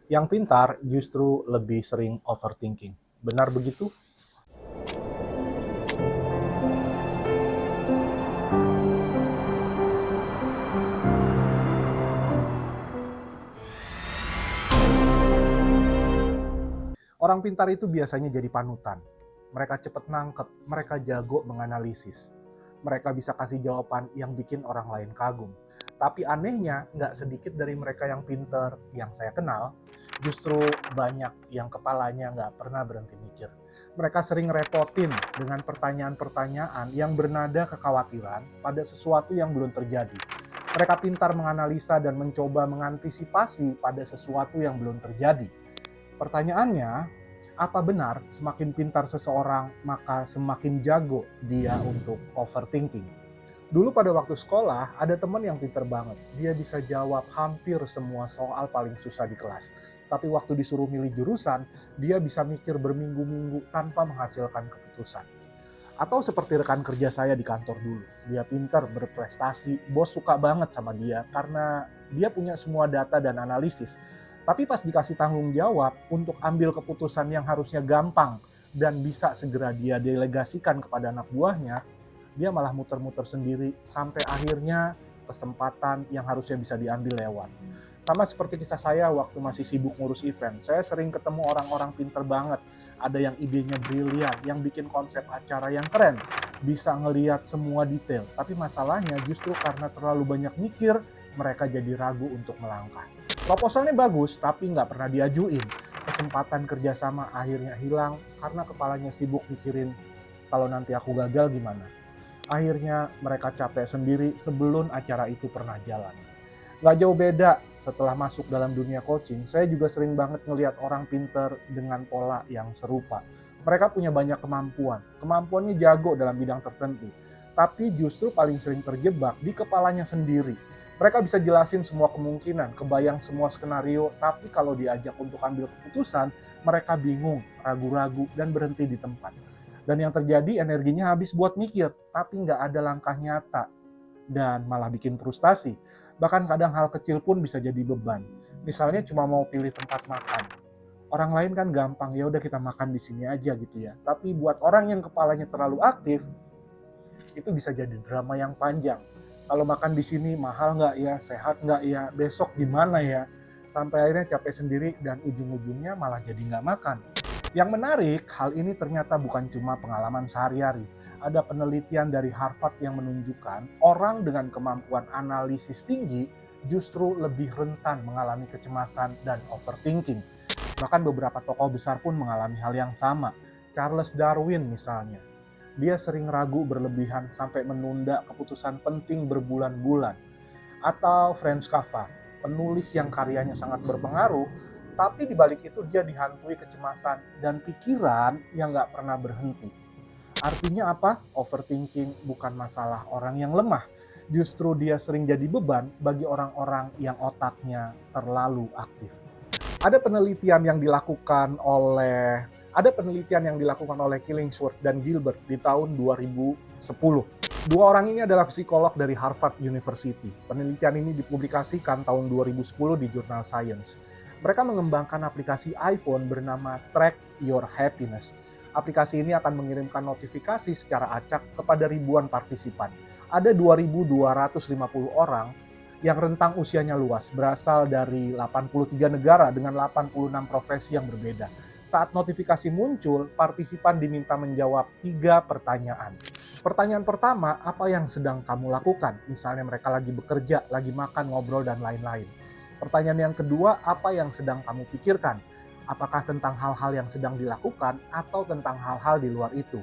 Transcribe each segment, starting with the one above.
Yang pintar justru lebih sering overthinking. Benar begitu? Orang pintar itu biasanya jadi panutan. Mereka cepat nangkep, mereka jago menganalisis. Mereka bisa kasih jawaban yang bikin orang lain kagum. Tapi anehnya, nggak sedikit dari mereka yang pintar yang saya kenal, justru banyak yang kepalanya nggak pernah berhenti mikir. Mereka sering repotin dengan pertanyaan-pertanyaan yang bernada kekhawatiran pada sesuatu yang belum terjadi. Mereka pintar menganalisa dan mencoba mengantisipasi pada sesuatu yang belum terjadi. Pertanyaannya, apa benar semakin pintar seseorang maka semakin jago dia untuk overthinking? Dulu pada waktu sekolah, ada teman yang pintar banget. Dia bisa jawab hampir semua soal paling susah di kelas. Tapi waktu disuruh milih jurusan, dia bisa mikir berminggu-minggu tanpa menghasilkan keputusan. Atau seperti rekan kerja saya di kantor dulu. Dia pintar, berprestasi, bos suka banget sama dia karena dia punya semua data dan analisis. Tapi pas dikasih tanggung jawab untuk ambil keputusan yang harusnya gampang dan bisa segera dia delegasikan kepada anak buahnya, dia malah muter-muter sendiri sampai akhirnya kesempatan yang harusnya bisa diambil lewat. Sama seperti kisah saya waktu masih sibuk ngurus event, saya sering ketemu orang-orang pinter banget. Ada yang idenya brilian, yang bikin konsep acara yang keren, bisa ngeliat semua detail. Tapi masalahnya justru karena terlalu banyak mikir, mereka jadi ragu untuk melangkah. Proposalnya bagus, tapi nggak pernah diajuin. Kesempatan kerjasama akhirnya hilang karena kepalanya sibuk mikirin kalau nanti aku gagal gimana. Akhirnya mereka capek sendiri sebelum acara itu pernah jalan. Nggak jauh beda setelah masuk dalam dunia coaching, saya juga sering banget ngelihat orang pinter dengan pola yang serupa. Mereka punya banyak kemampuannya jago dalam bidang tertentu, tapi justru paling sering terjebak di kepalanya sendiri. Mereka bisa jelasin semua kemungkinan, kebayang semua skenario, tapi kalau diajak untuk ambil keputusan, mereka bingung, ragu-ragu, dan berhenti di tempat. Dan yang terjadi energinya habis buat mikir, tapi nggak ada langkah nyata dan malah bikin frustasi. Bahkan kadang hal kecil pun bisa jadi beban. Misalnya cuma mau pilih tempat makan. Orang lain kan gampang, ya udah kita makan di sini aja gitu ya. Tapi buat orang yang kepalanya terlalu aktif, itu bisa jadi drama yang panjang. Kalau makan di sini mahal nggak ya, sehat nggak ya, besok gimana ya, sampai akhirnya capek sendiri dan ujung-ujungnya malah jadi nggak makan. Yang menarik, hal ini ternyata bukan cuma pengalaman sehari-hari. Ada penelitian dari Harvard yang menunjukkan orang dengan kemampuan analisis tinggi justru lebih rentan mengalami kecemasan dan overthinking. Bahkan beberapa tokoh besar pun mengalami hal yang sama. Charles Darwin misalnya, dia sering ragu berlebihan sampai menunda keputusan penting berbulan-bulan. Atau Franz Kafka, penulis yang karyanya sangat berpengaruh, tapi di balik itu dia dihantui kecemasan dan pikiran yang nggak pernah berhenti. Artinya apa? Overthinking bukan masalah orang yang lemah. Justru dia sering jadi beban bagi orang-orang yang otaknya terlalu aktif. Ada penelitian yang dilakukan oleh Killingsworth dan Gilbert di tahun 2010. Dua orang ini adalah psikolog dari Harvard University. Penelitian ini dipublikasikan tahun 2010 di jurnal Science. Mereka mengembangkan aplikasi iPhone bernama Track Your Happiness. Aplikasi ini akan mengirimkan notifikasi secara acak kepada ribuan partisipan. Ada 2.250 orang yang rentang usianya luas, berasal dari 83 negara dengan 86 profesi yang berbeda. Saat notifikasi muncul, partisipan diminta menjawab 3 pertanyaan. Pertanyaan pertama, apa yang sedang kamu lakukan? Misalnya mereka lagi bekerja, lagi makan, ngobrol, dan lain-lain. Pertanyaan yang kedua, apa yang sedang kamu pikirkan? Apakah tentang hal-hal yang sedang dilakukan atau tentang hal-hal di luar itu?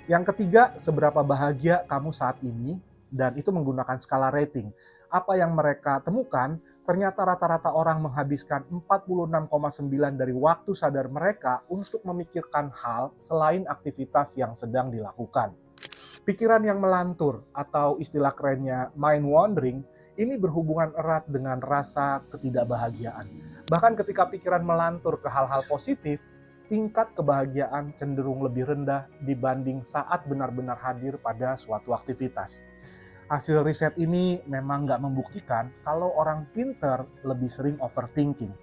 Yang ketiga, seberapa bahagia kamu saat ini? Dan itu menggunakan skala rating. Apa yang mereka temukan, ternyata rata-rata orang menghabiskan 46,9 dari waktu sadar mereka untuk memikirkan hal selain aktivitas yang sedang dilakukan. Pikiran yang melantur atau istilah kerennya mind wandering ini berhubungan erat dengan rasa ketidakbahagiaan. Bahkan ketika pikiran melantur ke hal-hal positif, tingkat kebahagiaan cenderung lebih rendah dibanding saat benar-benar hadir pada suatu aktivitas. Hasil riset ini memang nggak membuktikan kalau orang pinter lebih sering overthinking.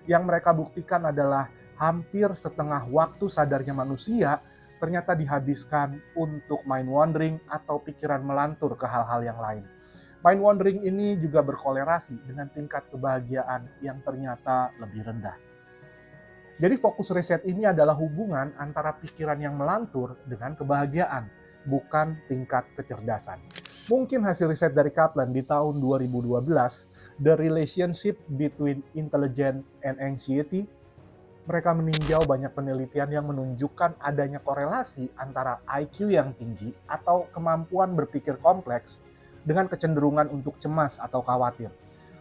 Yang mereka buktikan adalah hampir setengah waktu sadarnya manusia ternyata dihabiskan untuk mind wandering atau pikiran melantur ke hal-hal yang lain. Mind wandering ini juga berkolerasi dengan tingkat kebahagiaan yang ternyata lebih rendah. Jadi fokus riset ini adalah hubungan antara pikiran yang melantur dengan kebahagiaan, bukan tingkat kecerdasan. Mungkin hasil riset dari Kaplan di tahun 2012, The Relationship Between Intelligence and Anxiety, mereka meninjau banyak penelitian yang menunjukkan adanya korelasi antara IQ yang tinggi atau kemampuan berpikir kompleks dengan kecenderungan untuk cemas atau khawatir.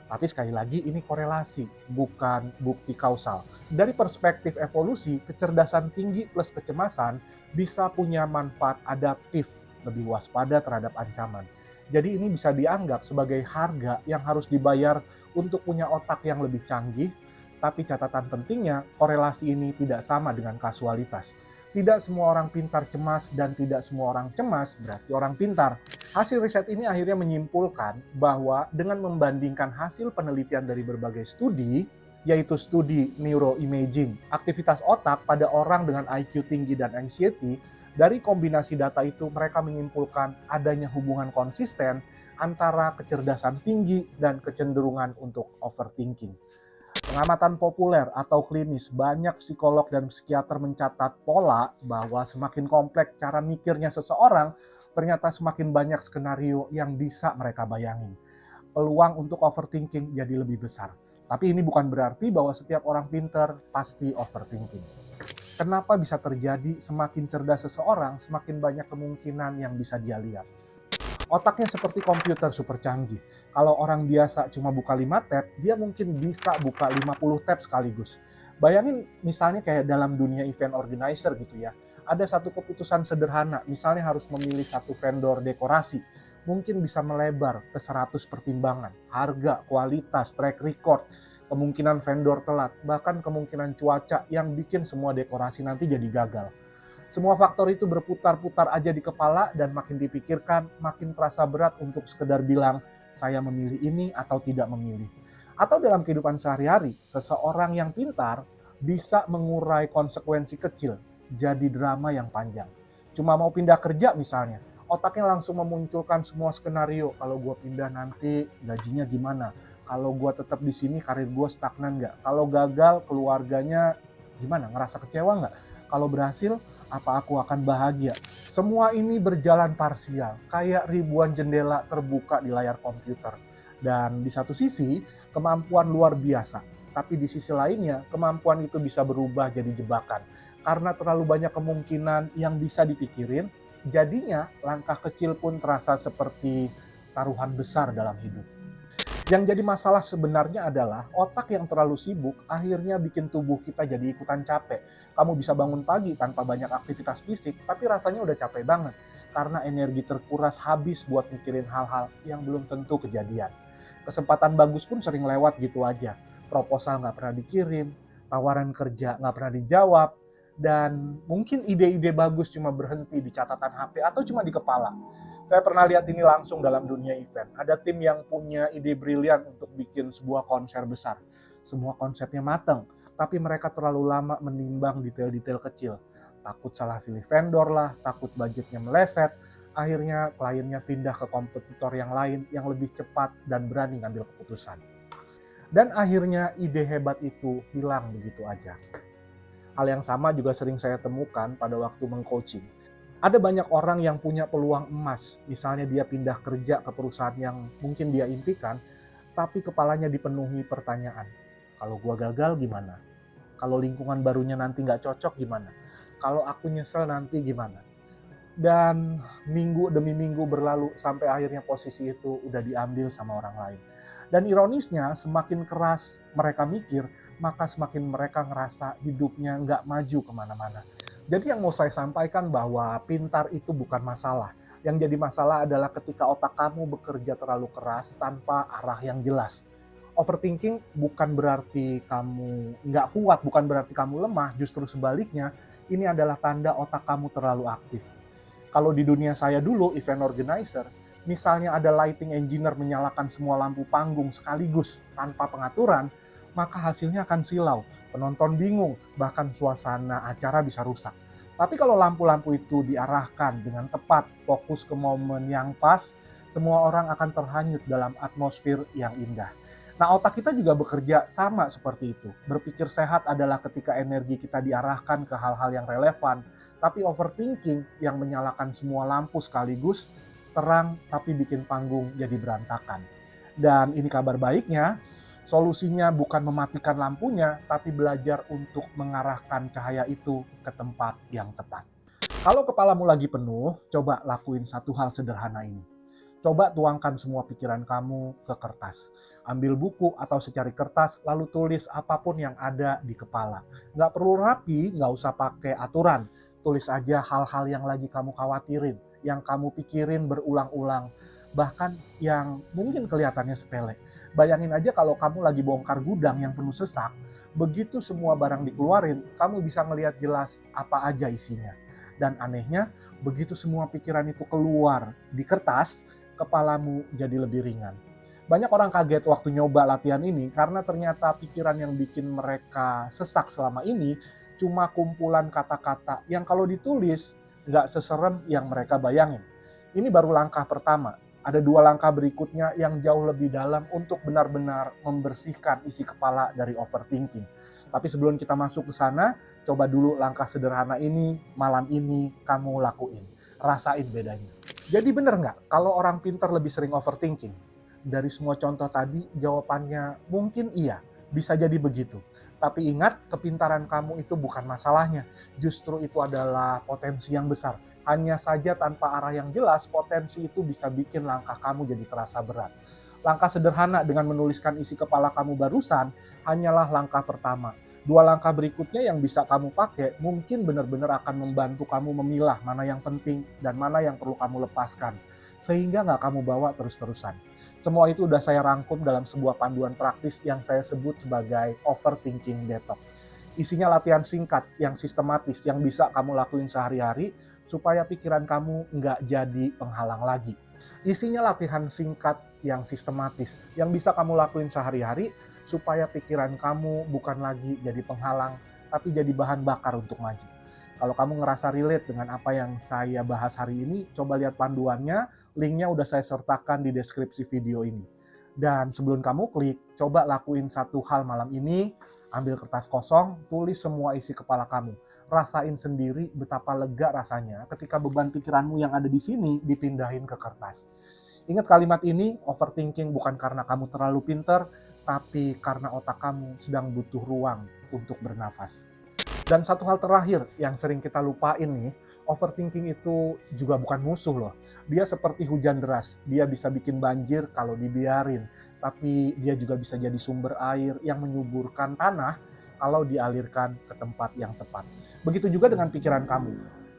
Tapi sekali lagi ini korelasi, bukan bukti kausal. Dari perspektif evolusi, kecerdasan tinggi plus kecemasan bisa punya manfaat adaptif, lebih waspada terhadap ancaman. Jadi ini bisa dianggap sebagai harga yang harus dibayar untuk punya otak yang lebih canggih, tapi catatan pentingnya korelasi ini tidak sama dengan kasualitas. Tidak semua orang pintar cemas dan tidak semua orang cemas berarti orang pintar. Hasil riset ini akhirnya menyimpulkan bahwa dengan membandingkan hasil penelitian dari berbagai studi, yaitu studi neuroimaging, aktivitas otak pada orang dengan IQ tinggi dan anxiety, dari kombinasi data itu mereka menyimpulkan adanya hubungan konsisten antara kecerdasan tinggi dan kecenderungan untuk overthinking. Pengamatan populer atau klinis, banyak psikolog dan psikiater mencatat pola bahwa semakin kompleks cara mikirnya seseorang, ternyata semakin banyak skenario yang bisa mereka bayangin. Peluang untuk overthinking jadi lebih besar. Tapi ini bukan berarti bahwa setiap orang pintar pasti overthinking. Kenapa bisa terjadi? Semakin cerdas seseorang, semakin banyak kemungkinan yang bisa dia lihat. Otaknya seperti komputer super canggih. Kalau orang biasa cuma buka 5 tab, dia mungkin bisa buka 50 tab sekaligus. Bayangin misalnya kayak dalam dunia event organizer gitu ya. Ada satu keputusan sederhana, misalnya harus memilih satu vendor dekorasi. Mungkin bisa melebar ke 100 pertimbangan. Harga, kualitas, track record, kemungkinan vendor telat, bahkan kemungkinan cuaca yang bikin semua dekorasi nanti jadi gagal. Semua faktor itu berputar-putar aja di kepala dan makin dipikirkan, makin terasa berat untuk sekedar bilang, saya memilih ini atau tidak memilih. Atau dalam kehidupan sehari-hari, seseorang yang pintar bisa mengurai konsekuensi kecil jadi drama yang panjang. Cuma mau pindah kerja misalnya, otaknya langsung memunculkan semua skenario. Kalau gue pindah nanti gajinya gimana? Kalau gue tetap di sini karir gue stagnan nggak? Kalau gagal keluarganya gimana? Ngerasa kecewa nggak? Kalau berhasil, apa aku akan bahagia? Semua ini berjalan parsial, kayak ribuan jendela terbuka di layar komputer. Dan di satu sisi, kemampuan luar biasa. Tapi di sisi lainnya, kemampuan itu bisa berubah jadi jebakan. Karena terlalu banyak kemungkinan yang bisa dipikirin, jadinya langkah kecil pun terasa seperti taruhan besar dalam hidup. Yang jadi masalah sebenarnya adalah otak yang terlalu sibuk akhirnya bikin tubuh kita jadi ikutan capek. Kamu bisa bangun pagi tanpa banyak aktivitas fisik, tapi rasanya udah capek banget karena energi terkuras habis buat mikirin hal-hal yang belum tentu kejadian. Kesempatan bagus pun sering lewat gitu aja. Proposal nggak pernah dikirim, tawaran kerja nggak pernah dijawab, dan mungkin ide-ide bagus cuma berhenti di catatan HP atau cuma di kepala. Saya pernah lihat ini langsung dalam dunia event. Ada tim yang punya ide brilian untuk bikin sebuah konser besar. Semua konsepnya matang, tapi mereka terlalu lama menimbang detail-detail kecil. Takut salah pilih vendor lah, takut budgetnya meleset. Akhirnya kliennya pindah ke kompetitor yang lain yang lebih cepat dan berani ngambil keputusan. Dan akhirnya ide hebat itu hilang begitu aja. Hal yang sama juga sering saya temukan pada waktu mengcoaching. Ada banyak orang yang punya peluang emas, misalnya dia pindah kerja ke perusahaan yang mungkin dia impikan, tapi kepalanya dipenuhi pertanyaan. Kalau gua gagal gimana? Kalau lingkungan barunya nanti nggak cocok gimana? Kalau aku nyesel nanti gimana? Dan minggu demi minggu berlalu sampai akhirnya posisi itu udah diambil sama orang lain. Dan ironisnya semakin keras mereka mikir, maka semakin mereka ngerasa hidupnya nggak maju kemana-mana. Jadi yang mau saya sampaikan bahwa pintar itu bukan masalah. Yang jadi masalah adalah ketika otak kamu bekerja terlalu keras tanpa arah yang jelas. Overthinking bukan berarti kamu nggak kuat, bukan berarti kamu lemah, justru sebaliknya, ini adalah tanda otak kamu terlalu aktif. Kalau di dunia saya dulu, event organizer, misalnya ada lighting engineer menyalakan semua lampu panggung sekaligus tanpa pengaturan, maka hasilnya akan silau, penonton bingung, bahkan suasana acara bisa rusak. Tapi kalau lampu-lampu itu diarahkan dengan tepat, fokus ke momen yang pas, semua orang akan terhanyut dalam atmosfer yang indah. Nah, otak kita juga bekerja sama seperti itu. Berpikir sehat adalah ketika energi kita diarahkan ke hal-hal yang relevan, tapi overthinking yang menyalakan semua lampu sekaligus, terang tapi bikin panggung jadi berantakan. Dan ini kabar baiknya, solusinya bukan mematikan lampunya, tapi belajar untuk mengarahkan cahaya itu ke tempat yang tepat. Kalau kepalamu lagi penuh, coba lakuin satu hal sederhana ini. Coba tuangkan semua pikiran kamu ke kertas. Ambil buku atau secari kertas, lalu tulis apapun yang ada di kepala. Nggak perlu rapi, nggak usah pakai aturan. Tulis aja hal-hal yang lagi kamu khawatirin, yang kamu pikirin berulang-ulang. Bahkan yang mungkin kelihatannya sepele. Bayangin aja kalau kamu lagi bongkar gudang yang penuh sesak, begitu semua barang dikeluarin, kamu bisa ngelihat jelas apa aja isinya. Dan anehnya, begitu semua pikiran itu keluar di kertas, kepalamu jadi lebih ringan. Banyak orang kaget waktu nyoba latihan ini karena ternyata pikiran yang bikin mereka sesak selama ini cuma kumpulan kata-kata yang kalau ditulis nggak seserem yang mereka bayangin. Ini baru langkah pertama. Ada 2 langkah berikutnya yang jauh lebih dalam untuk benar-benar membersihkan isi kepala dari overthinking. Tapi sebelum kita masuk ke sana, coba dulu langkah sederhana ini malam ini kamu lakuin. Rasain bedanya. Jadi bener nggak kalau orang pintar lebih sering overthinking? Dari semua contoh tadi, jawabannya mungkin iya, bisa jadi begitu. Tapi ingat, kepintaran kamu itu bukan masalahnya. Justru itu adalah potensi yang besar. Hanya saja tanpa arah yang jelas, potensi itu bisa bikin langkah kamu jadi terasa berat. Langkah sederhana dengan menuliskan isi kepala kamu barusan hanyalah langkah pertama. 2 langkah berikutnya yang bisa kamu pakai mungkin benar-benar akan membantu kamu memilah mana yang penting dan mana yang perlu kamu lepaskan. Sehingga nggak kamu bawa terus-terusan. Semua itu udah saya rangkum dalam sebuah panduan praktis yang saya sebut sebagai overthinking detox. Isinya latihan singkat yang sistematis yang bisa kamu lakuin sehari-hari supaya pikiran kamu nggak jadi penghalang lagi. Isinya latihan singkat yang sistematis yang bisa kamu lakuin sehari-hari supaya pikiran kamu bukan lagi jadi penghalang tapi jadi bahan bakar untuk maju. Kalau kamu ngerasa relate dengan apa yang saya bahas hari ini, coba lihat panduannya, linknya udah saya sertakan di deskripsi video ini. Dan sebelum kamu klik, coba lakuin satu hal malam ini. Ambil kertas kosong, tulis semua isi kepala kamu. Rasain sendiri betapa lega rasanya ketika beban pikiranmu yang ada di sini dipindahin ke kertas. Ingat kalimat ini, overthinking bukan karena kamu terlalu pintar, tapi karena otak kamu sedang butuh ruang untuk bernafas. Dan satu hal terakhir yang sering kita lupain nih, overthinking itu juga bukan musuh loh. Dia seperti hujan deras, dia bisa bikin banjir kalau dibiarin. Tapi dia juga bisa jadi sumber air yang menyuburkan tanah kalau dialirkan ke tempat yang tepat. Begitu juga dengan pikiran kamu.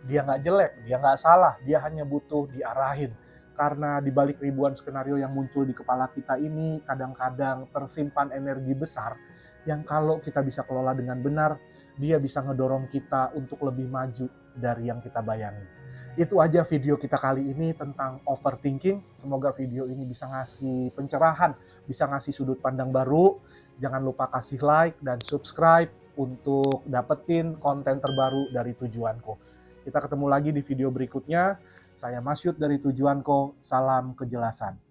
Dia nggak jelek, dia nggak salah, dia hanya butuh diarahin. Karena di balik ribuan skenario yang muncul di kepala kita ini, kadang-kadang tersimpan energi besar yang kalau kita bisa kelola dengan benar, dia bisa ngedorong kita untuk lebih maju dari yang kita bayangin. Itu aja video kita kali ini tentang overthinking. Semoga video ini bisa ngasih pencerahan, bisa ngasih sudut pandang baru. Jangan lupa kasih like dan subscribe untuk dapetin konten terbaru dari Tujuanko. Kita ketemu lagi di video berikutnya. Saya Masyud dari Tujuanko. Salam kejelasan.